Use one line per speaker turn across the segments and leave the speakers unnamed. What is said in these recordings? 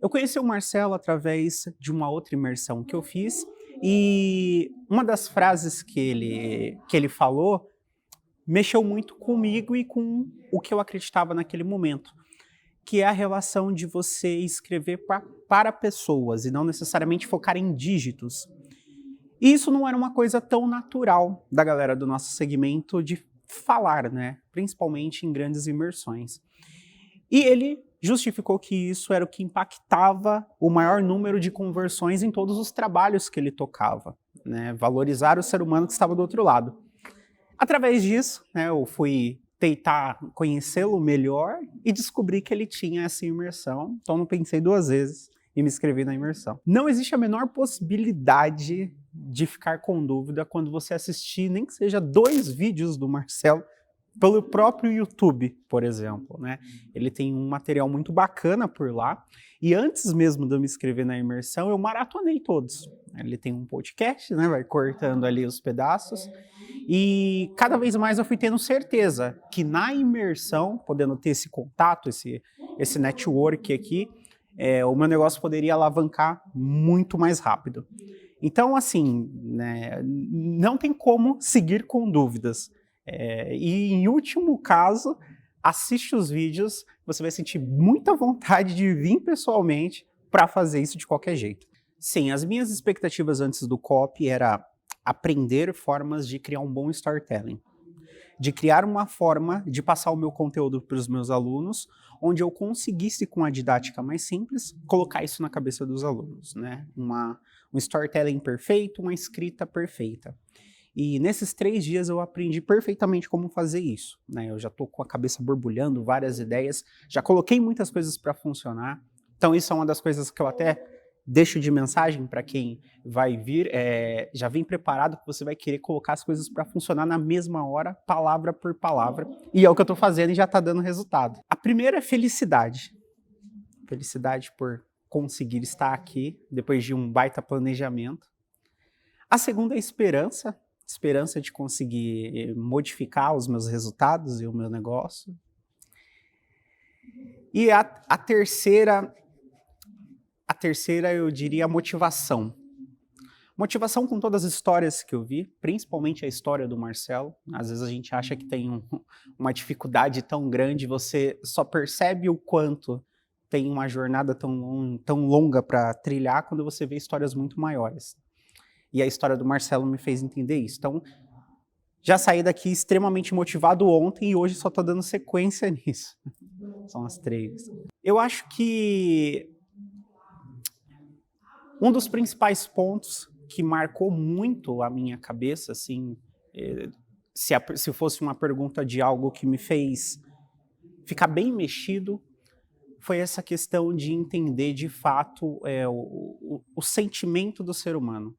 Eu conheci o Marcelo através de uma outra imersão que eu fiz e uma das frases que ele falou mexeu muito comigo e com o que eu acreditava naquele momento, que é a relação de você escrever para pessoas e não necessariamente focar em dígitos. E isso não era uma coisa tão natural da galera do nosso segmento de falar, né? Principalmente em grandes imersões. E ele justificou que isso era o que impactava o maior número de conversões em todos os trabalhos que ele tocava, né? Valorizar o ser humano que estava do outro lado. Através disso, né, eu fui tentar conhecê-lo melhor e descobri que ele tinha essa imersão, então não pensei duas vezes e me inscrevi na imersão. Não existe a menor possibilidade de ficar com dúvida quando você assistir nem que seja 2 vídeos do Marcelo pelo próprio YouTube, por exemplo, né? Ele tem um material muito bacana por lá e antes mesmo de eu me inscrever na imersão, eu maratonei todos. Ele tem um podcast, né? Vai cortando ali os pedaços e cada vez mais eu fui tendo certeza que na imersão, podendo ter esse contato, esse network aqui, o meu negócio poderia alavancar muito mais rápido. Então, assim, né, não tem como seguir com dúvidas. E em último caso, assiste os vídeos, você vai sentir muita vontade de vir pessoalmente para fazer isso de qualquer jeito. Sim, as minhas expectativas antes do copy era aprender formas de criar um bom storytelling, de criar uma forma de passar o meu conteúdo para os meus alunos, onde eu conseguisse, com a didática mais simples, colocar isso na cabeça dos alunos, né? Um storytelling perfeito, uma escrita perfeita. E nesses 3 dias eu aprendi perfeitamente como fazer isso, né? Eu já estou com a cabeça borbulhando, várias ideias, já coloquei muitas coisas para funcionar, então isso é uma das coisas que eu até deixo de mensagem para quem vai vir, já vem preparado que você vai querer colocar as coisas para funcionar na mesma hora, palavra por palavra, e é o que eu estou fazendo e já está dando resultado. A primeira é felicidade. Felicidade por conseguir estar aqui, depois de um baita planejamento. A segunda é esperança, esperança de conseguir modificar os meus resultados e o meu negócio. E a terceira eu diria motivação. Motivação com todas as histórias que eu vi, principalmente a história do Marcelo. Às vezes a gente acha que tem uma dificuldade tão grande, você só percebe o quanto tem uma jornada tão longa para trilhar quando você vê histórias muito maiores. E a história do Marcelo me fez entender isso. Então, já saí daqui extremamente motivado ontem e hoje só estou dando sequência nisso. São as 3. Eu acho que um dos principais pontos que marcou muito a minha cabeça, assim, se fosse uma pergunta de algo que me fez ficar bem mexido, foi essa questão de entender de fato o sentimento do ser humano.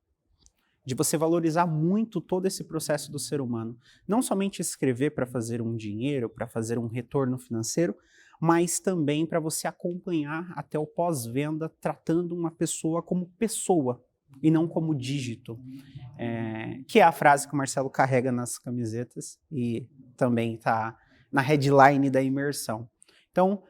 De você valorizar muito todo esse processo do ser humano. Não somente escrever para fazer um dinheiro, para fazer um retorno financeiro, mas também para você acompanhar até o pós-venda, tratando uma pessoa como pessoa e não como dígito. Que é a frase que o Marcelo carrega nas camisetas e também está na headline da imersão. Então,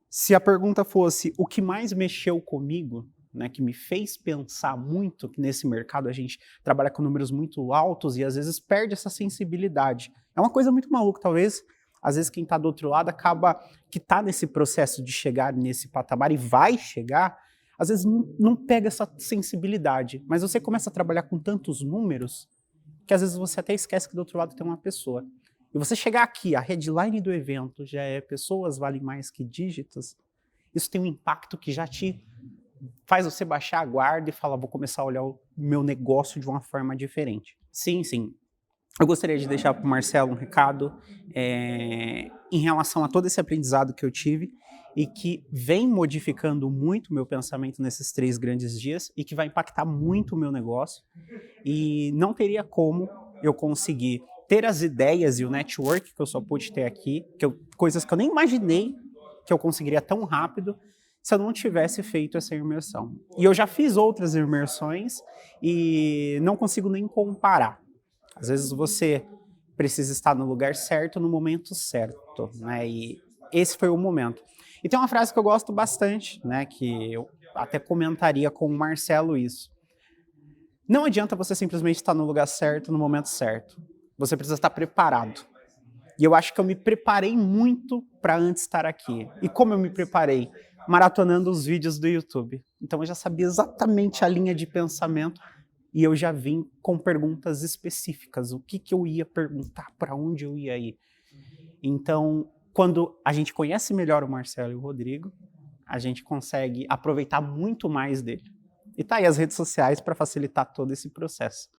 se a pergunta fosse o que mais mexeu comigo, né, que me fez pensar muito que nesse mercado a gente trabalha com números muito altos e às vezes perde essa sensibilidade. É uma coisa muito maluca, talvez, às vezes quem está do outro lado acaba que está nesse processo de chegar nesse patamar e vai chegar, às vezes não pega essa sensibilidade, mas você começa a trabalhar com tantos números que às vezes você até esquece que do outro lado tem uma pessoa. E você chegar aqui, a headline do evento já é pessoas valem mais que dígitos, isso tem um impacto que já te faz você baixar a guarda e falar, vou começar a olhar o meu negócio de uma forma diferente. Sim, sim. Eu gostaria de deixar para o Marcelo um recado em relação a todo esse aprendizado que eu tive e que vem modificando muito o meu pensamento nesses 3 grandes dias e que vai impactar muito o meu negócio. E não teria como eu conseguir ter as ideias e o network que eu só pude ter aqui, coisas que eu nem imaginei que eu conseguiria tão rápido, se eu não tivesse feito essa imersão. E eu já fiz outras imersões e não consigo nem comparar. Às vezes você precisa estar no lugar certo, no momento certo, né? E esse foi o momento. E tem uma frase que eu gosto bastante, né, que eu até comentaria com o Marcelo isso. Não adianta você simplesmente estar no lugar certo, no momento certo. Você precisa estar preparado. E eu acho que eu me preparei muito para antes estar aqui. E como eu me preparei? Maratonando os vídeos do YouTube. Então eu já sabia exatamente a linha de pensamento e eu já vim com perguntas específicas. O que eu ia perguntar, para onde eu ia ir. Então, quando a gente conhece melhor o Marcelo e o Rodrigo, a gente consegue aproveitar muito mais dele. E tá aí as redes sociais para facilitar todo esse processo.